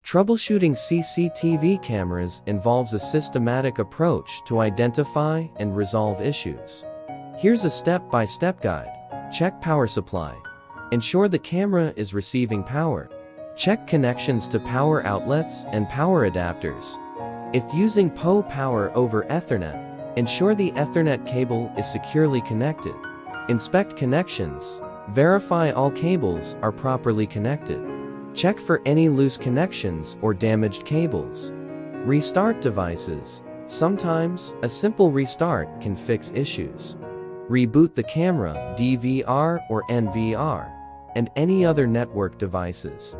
Troubleshooting CCTV cameras involves a systematic approach to identify and resolve issues. Here's a step-by-step guide. Check power supply. Ensure the camera is receiving power. Check connections to power outlets and power adapters. If using PoE power over Ethernet, ensure the Ethernet cable is securely connected. Inspect connections. Verify all cables are properly connected. Check for any loose connections or damaged cables. Restart devices. Sometimes, a simple restart can fix issues. Reboot the camera, DVR or NVR, and any other network devices.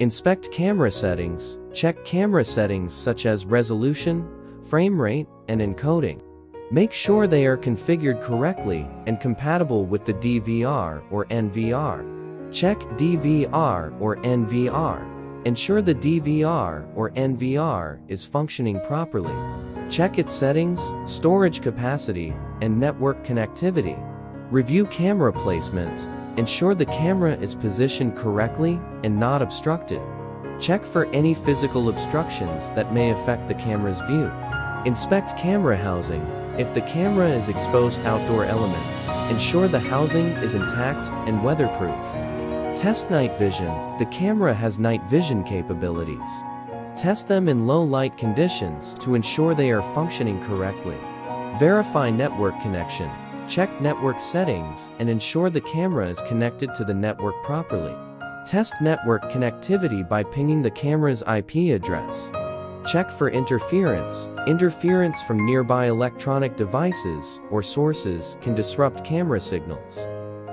Inspect camera settings. Check camera settings such as resolution, frame rate, and encoding. Make sure they are configured correctly and compatible with the DVR or NVR. Check DVR or NVR. Ensure the DVR or NVR is functioning properly. Check its settings, storage capacity, and network connectivity. Review camera placement. Ensure the camera is positioned correctly and not obstructed. Check for any physical obstructions that may affect the camera's view. Inspect camera housing. If the camera is exposed to outdoor elements, ensure the housing is intact and weatherproof. Test night vision. The camera has night vision capabilities. Test them in low light conditions to ensure they are functioning correctly. Verify network connection. Check network settings and ensure the camera is connected to the network properly. Test network connectivity by pinging the camera's IP address. Check for interference. Interference from nearby electronic devices or sources can disrupt camera signals.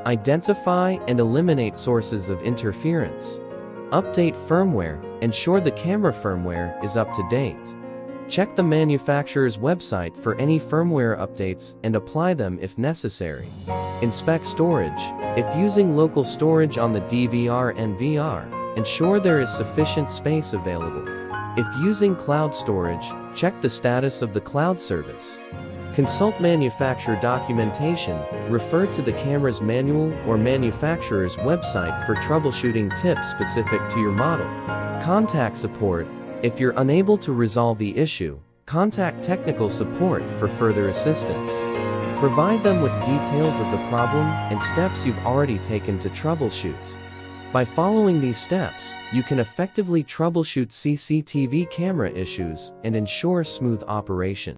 Identify and eliminate sources of interference. Update firmware. Ensure the camera firmware is up to date. Check the manufacturer's website for any firmware updates and apply them if necessary. Inspect storage. If using local storage on the DVR/NVR, ensure there is sufficient space available. If using cloud storage, check the status of the cloud service. Consult manufacturer documentation. Refer to the camera's manual or manufacturer's website for troubleshooting tips specific to your model. Contact support. If you're unable to resolve the issue, contact technical support for further assistance. Provide them with details of the problem and steps you've already taken to troubleshoot. By following these steps, you can effectively troubleshoot CCTV camera issues and ensure smooth operation.